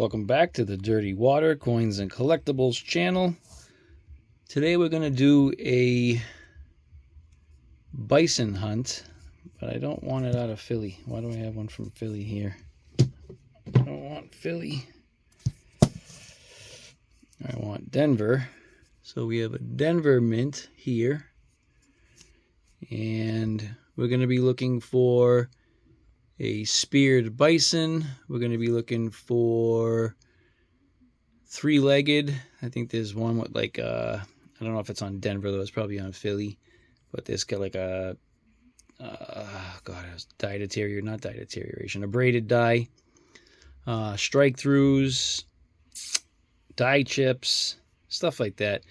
welcome back to the Dirty Water Coins and Collectibles channel. Today we're going to do a bison hunt, but I don't want it out of Philly. Why do I have one from Philly here? I don't want Philly. I want Denver. So we have a Denver mint here, and we're going to be looking for a speared bison. We're going to be looking for three-legged. I think there's one with like I don't know if it's on Denver though. It's probably on Philly, but this got like a God, it was dye deterioration, not dye deterioration, a braided dye, strike throughs, dye chips, stuff like that.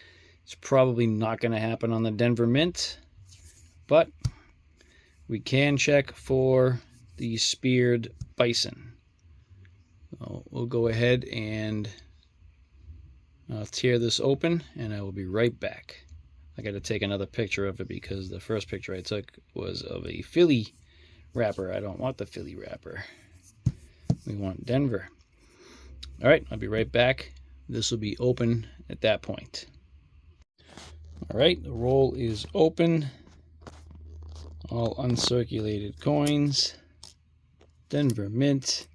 It's probably not going to happen on the Denver mint, but we can check for the speared bison. So we'll go ahead and I'll tear this open and I will be right back. I got to take another picture of it because the first picture I took was of a Philly wrapper. I don't want the Philly wrapper. We want Denver. All right, I'll be right back. This will be open at that point. All right, the roll is open. All uncirculated coins. Denver mint.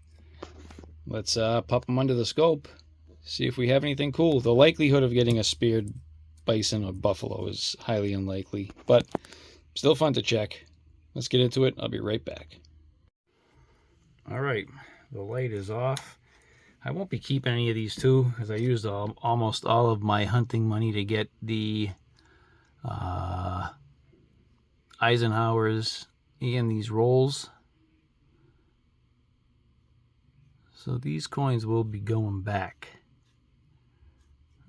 Let's pop them under the scope. See if we have anything cool. The likelihood of getting a speared bison or buffalo is highly unlikely, but still fun to check. Let's get into it. I'll be right back. All right, the light is off. I won't be keeping any of these two because I used almost all of my hunting money to get the Eisenhowers and these rolls. So these coins will be going back.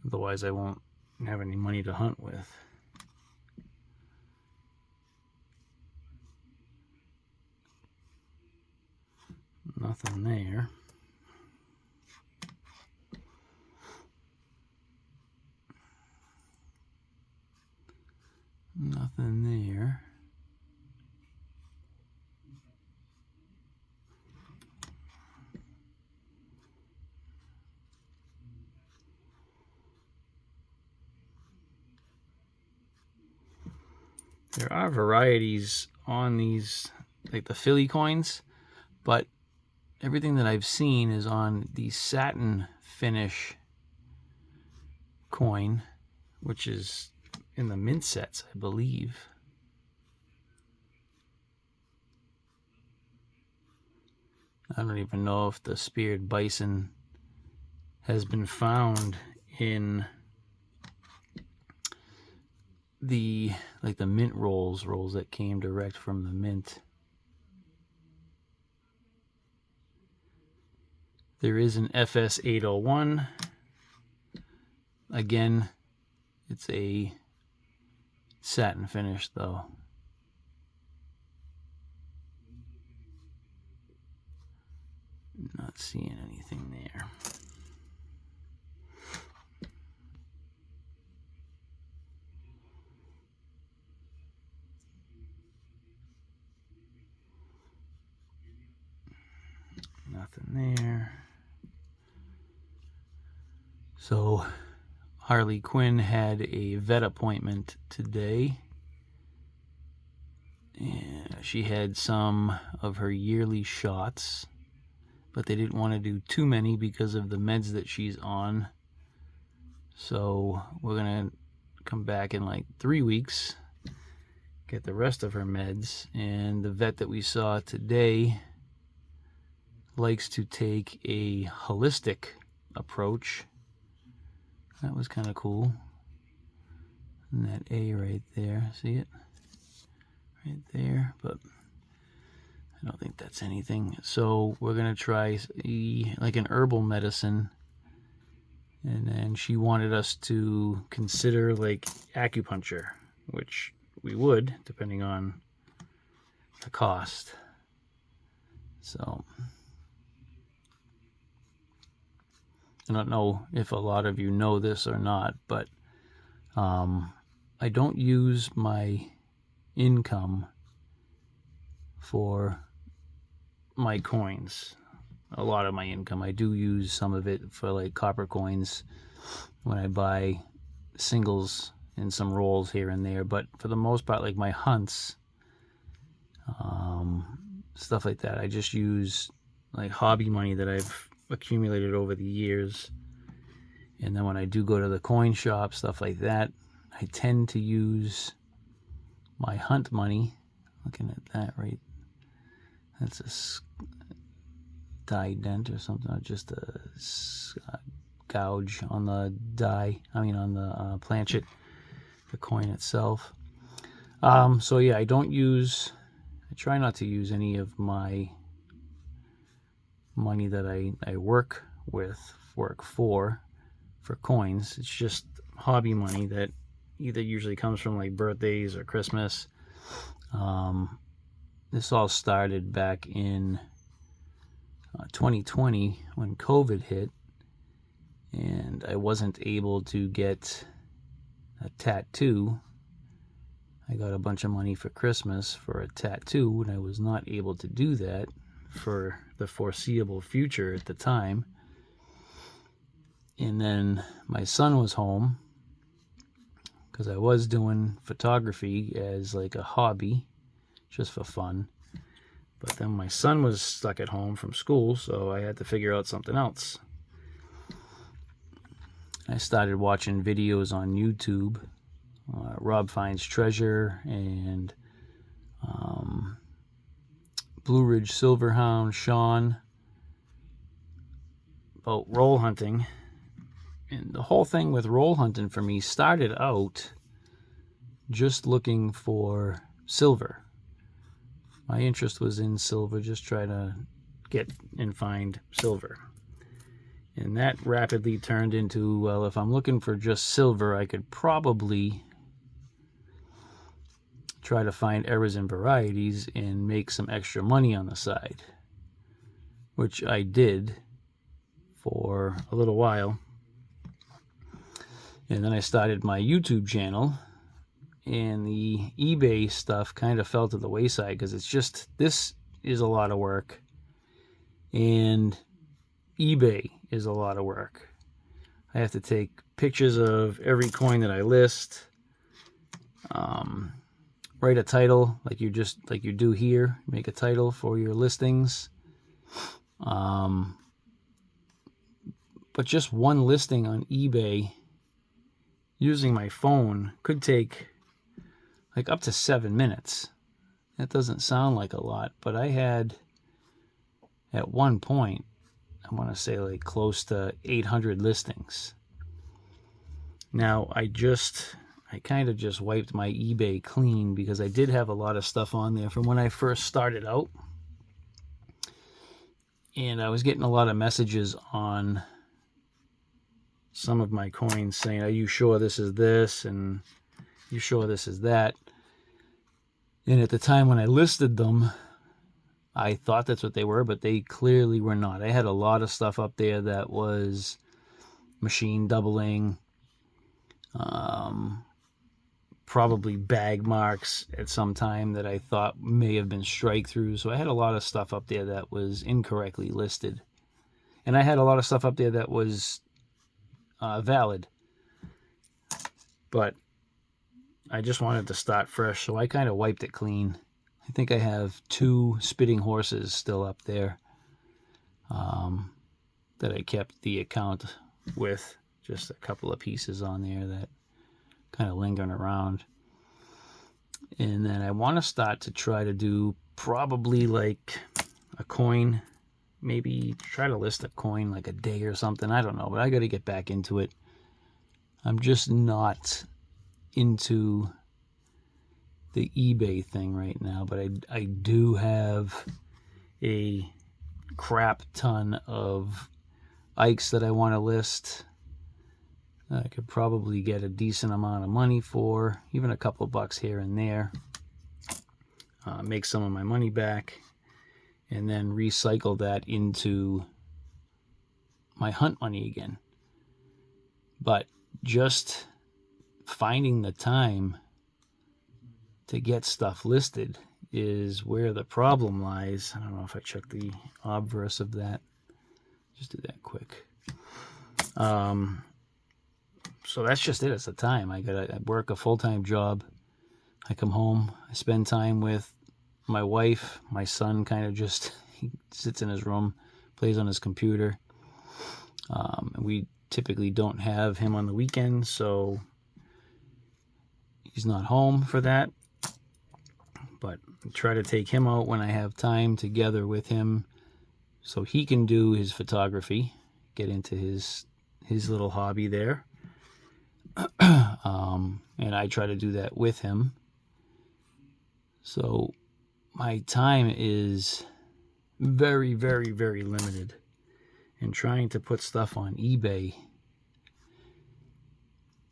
Otherwise I won't have any money to hunt with. Nothing there. Nothing there. There are varieties on these, like the Philly coins, but everything that I've seen is on the satin finish coin, which is in the mint sets, I believe. I don't even know if the speared bison has been found in the mint rolls that came direct from the mint. There is an FS 801. Again, it's a satin finish though. Not seeing anything there. Nothing there. So Harley Quinn had a vet appointment today. And she had some of her yearly shots, but they didn't want to do too many because of the meds that she's on. So we're going to come back in like 3 weeks, get the rest of her meds. And the vet that we saw today likes to take a holistic approach. That was kind of cool. And that A right there, see it? Right there, but I don't think that's anything. So we're going to try like an herbal medicine. And then she wanted us to consider like acupuncture, which we would, depending on the cost. So I don't know if a lot of you know this or not, but I don't use my income for my coins. a lot of my income. I do use some of it for like copper coins when I buy singles and some rolls here and there, but for the most part, like my hunts, stuff like that, I just use like hobby money that I've accumulated over the years. And then when I do go to the coin shop, stuff like that, I tend to use my hunt money. Looking at that, right? That's a die dent or something, or just a gouge on the die. I mean, on the planchet, the coin itself. So yeah, I try not to use any of my money that I work for coins. It's just hobby money that either usually comes from like birthdays or Christmas. This all started back in 2020 when COVID hit, and I wasn't able to get a tattoo. I got a bunch of money for Christmas for a tattoo, and I was not able to do that for the foreseeable future at the time. And then my son was home, because I was doing photography as like a hobby, just for fun. But then my son was stuck at home from school, so I had to figure out something else. I started watching videos on YouTube, Rob Finds Treasure and Blue Ridge Silverhound Sean, about roll hunting. And the whole thing with roll hunting for me started out just looking for silver. My interest was in silver, just try to get and find silver. And that rapidly turned into, well, if I'm looking for just silver, I could probably try to find errors and varieties and make some extra money on the side, which I did for a little while. And then I started my YouTube channel, and the eBay stuff kind of fell to the wayside because it's just, this is a lot of work, and eBay is a lot of work. I have to take pictures of every coin that I list, write a title like you do here, make a title for your listings. But just one listing on eBay using my phone could take like up to 7 minutes. That doesn't sound like a lot, but I had at one point, I want to say like close to 800 listings. Now I kind of just wiped my eBay clean because I did have a lot of stuff on there from when I first started out. And I was getting a lot of messages on some of my coins saying, are you sure this is this? And you sure this is that? And at the time when I listed them, I thought that's what they were, but they clearly were not. I had a lot of stuff up there that was machine doubling, probably bag marks at some time that I thought may have been strike throughs. So I had a lot of stuff up there that was incorrectly listed. And I had a lot of stuff up there that was valid. But I just wanted to start fresh, so I kind of wiped it clean. I think I have 2 spitting horses still up there that I kept the account with. Just a couple of pieces on there that kind of lingering around. And then I want to start to try to do probably like a coin, maybe try to list a coin like a day or something. I don't know, but I got to get back into it. I'm just not into the eBay thing right now, but I do have a crap ton of Ikes that I want to list. I could probably get a decent amount of money for, even a couple of bucks here and there, make some of my money back, and then recycle that into my hunt money again. But just finding the time to get stuff listed is where the problem lies. I don't know if I checked the obverse of that. Just do that quick. So that's just it. It's the time. I work a full-time job. I come home. I spend time with my wife. My son kind of just he sits in his room, plays on his computer. We typically don't have him on the weekends, so he's not home for that. But I try to take him out when I have time together with him so he can do his photography, get into his little hobby there. And I try to do that with him. So my time is very, very, very limited. And trying to put stuff on eBay,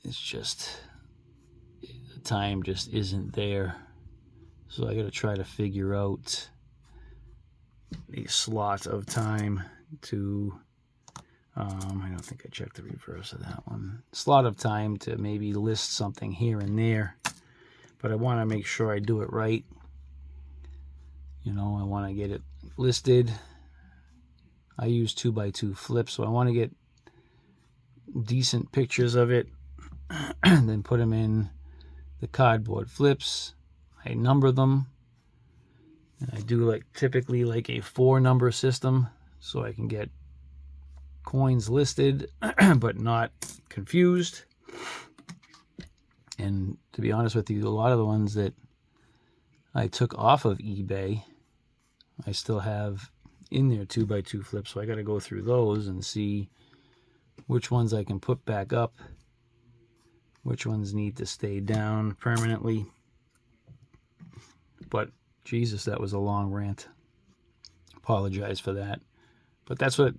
it's just, the time just isn't there. So I got to try to figure out a slot of time to, I don't think I checked the reverse of that one. Slot of time to maybe list something here and there. But I want to make sure I do it right. You know, I want to get it listed. I use 2x2 flips, so I want to get decent pictures of it and then put them in the cardboard flips. I number them. And I do typically a 4-number system so I can get coins listed but not confused. And to be honest with you, a lot of the ones that I took off of eBay, I still have in their 2x2 flips, so I got to go through those and see which ones I can put back up, which ones need to stay down permanently. But Jesus, that was a long rant. Apologize for that. But that's what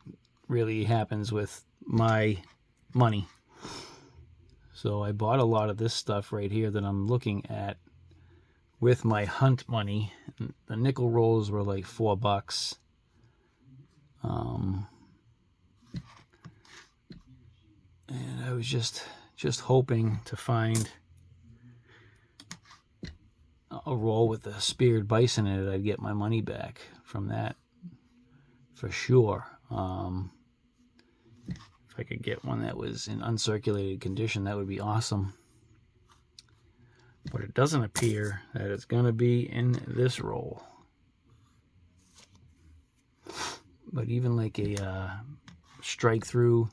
really happens with my money. So I bought a lot of this stuff right here that I'm looking at with my hunt money. The nickel rolls were like $4. And I was just hoping to find a roll with a speared bison in it. I'd get my money back from that for sure. If I could get one that was in uncirculated condition, that would be awesome. But it doesn't appear that it's going to be in this roll. But even like a strike through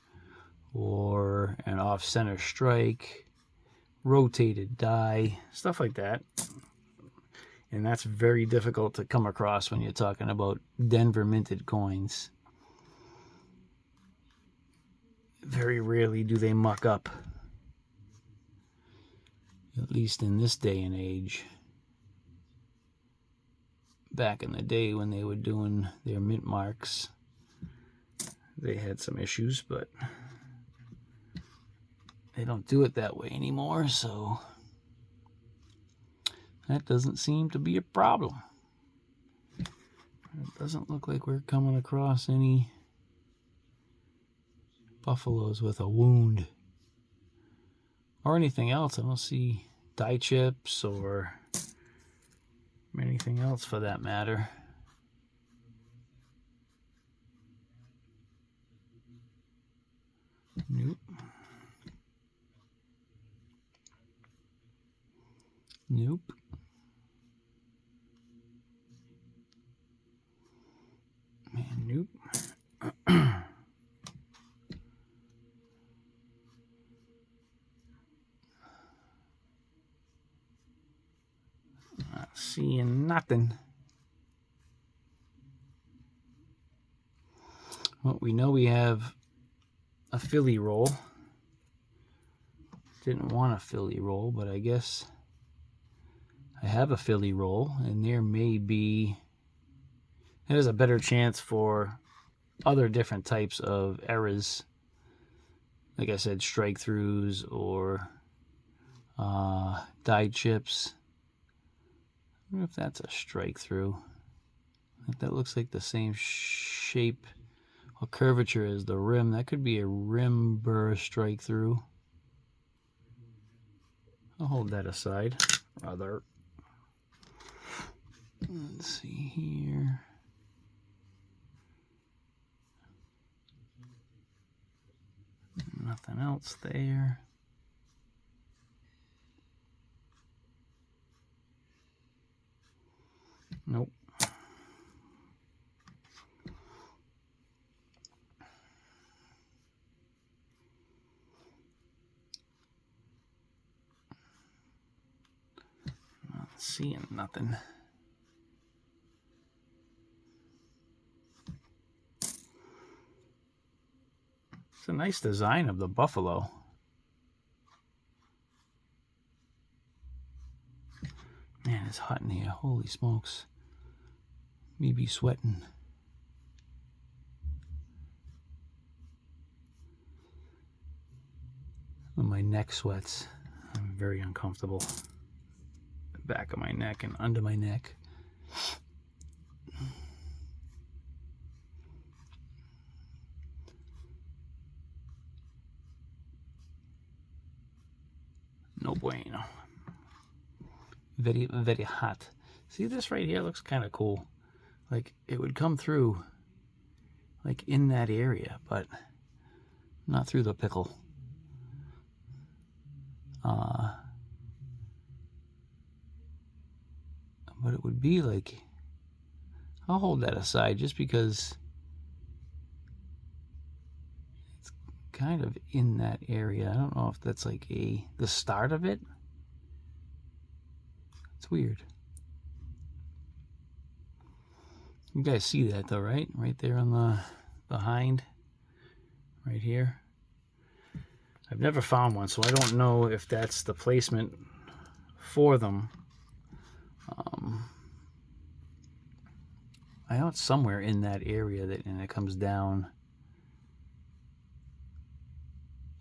or an off-center strike, rotated die, stuff like that. And that's very difficult to come across when you're talking about Denver minted coins. Very rarely do they muck up. At least in this day and age. Back in the day when they were doing their mint marks, they had some issues, but they don't do it that way anymore, so that doesn't seem to be a problem. It doesn't look like we're coming across any buffaloes with a wound or anything else. I don't see die chips or anything else for that matter. Nope. Nope. Man, nope. Not seeing nothing. Well, we know we have a Philly roll. Didn't want a Philly roll, but I guess I have a Philly roll, and there's a better chance for other different types of errors. Like I said, strike throughs or die chips. I wonder if that's a strike through. That looks like the same shape or curvature as the rim. That could be a rim burr strike through. I'll hold that aside. Rather. Let's see here. Nothing else there. Nope. Not seeing nothing. It's a nice design of the buffalo. Man, it's hot in here. Holy smokes. Me be sweating. My neck sweats. I'm very uncomfortable. The back of my neck and under my neck. No bueno. Very, very hot. See, this right here looks kind of cool. Like, it would come through, like, in that area, but not through the pickle. But it would be like, I'll hold that aside just because it's kind of in that area. I don't know if that's like the start of it. It's weird. You guys see that though, right? Right there on the behind, right here. I've never found one, so I don't know if that's the placement for them. I know it's somewhere in that area and it comes down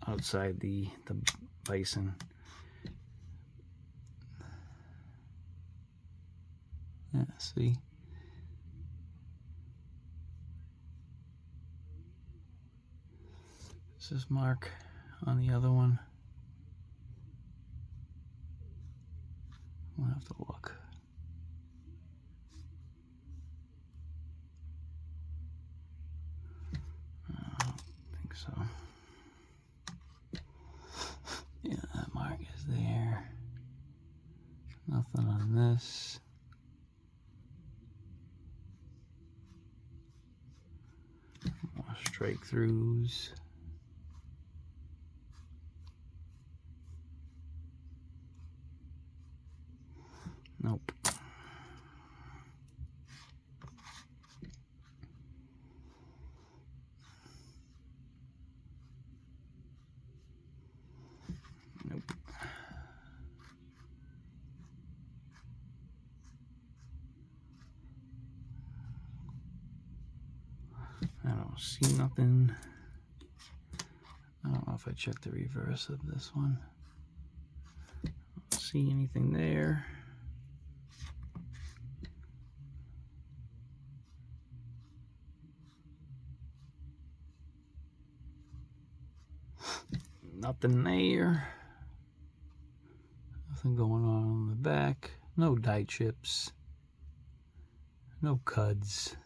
outside the bison. Yeah, see? This is mark on the other one. We'll have to look. I don't think so. Yeah, that mark is there. Nothing on this. More strike throughs. Nope. Nope. I don't see nothing. I don't know if I checked the reverse of this one. I don't see anything there. Nothing there. Nothing going on the back. No die chips. No cuds.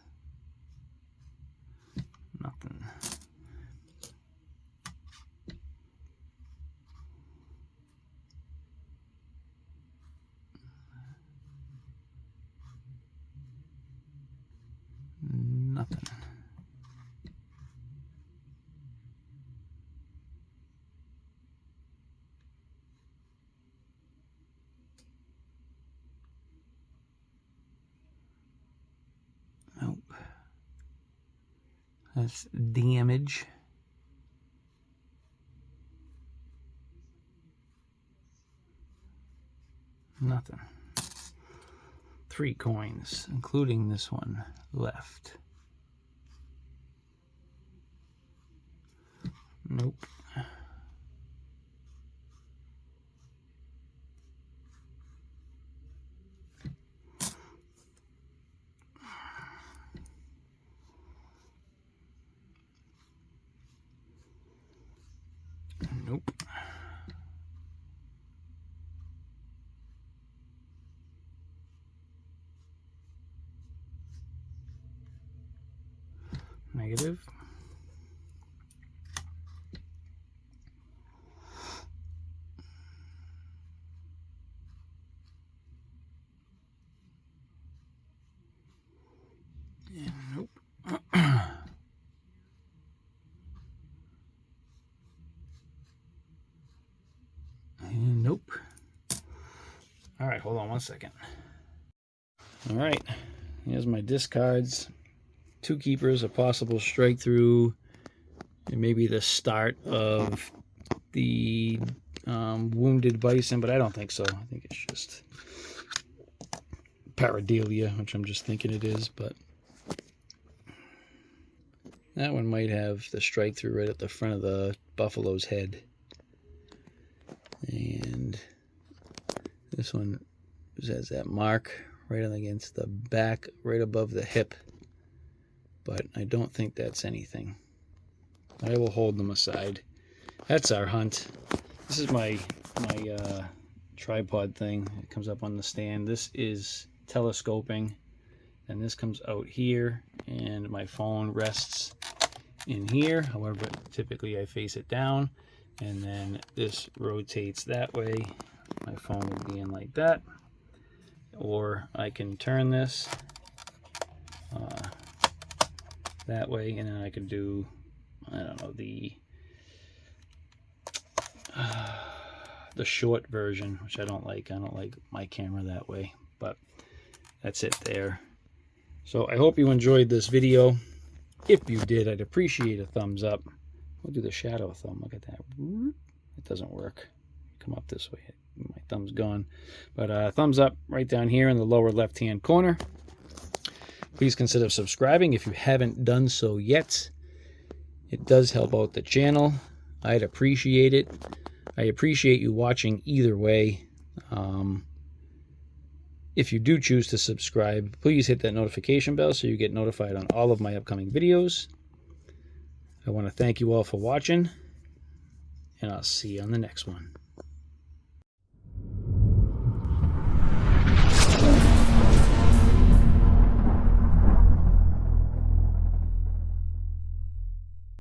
Nothing. Nothing. Nope. That's damage. Nothing. 3 coins, including this one, left. Nope. Nope. Negative. Nope. All right, hold on one second. All right, here's my discards. 2 keepers, a possible strike through, and maybe the start of the wounded bison, but I don't think so. I think it's just pareidolia, which I'm just thinking it is, but that one might have the strike through right at the front of the buffalo's head. And this one has that mark right against the back, right above the hip. But I don't think that's anything. I will hold them aside. That's our hunt. This is my tripod thing. It comes up on the stand. This is telescoping, and this comes out here, and my phone rests in here. However, typically I face it down, and then this rotates that way. My phone would be in like that, or I can turn this that way, and then I can do, I don't know, the short version, which I don't like. I don't like my camera that way, but that's it there. So I hope you enjoyed this video. If you did, I'd appreciate a thumbs up. We'll do the shadow thumb. Look at that. It doesn't work. Come up this way. My thumb's gone. But thumbs up right down here in the lower left-hand corner. Please consider subscribing if you haven't done so yet. It does help out the channel. I'd appreciate it. I appreciate you watching either way. If you do choose to subscribe, please hit that notification bell so you get notified on all of my upcoming videos. I want to thank you all for watching, and I'll see you on the next one.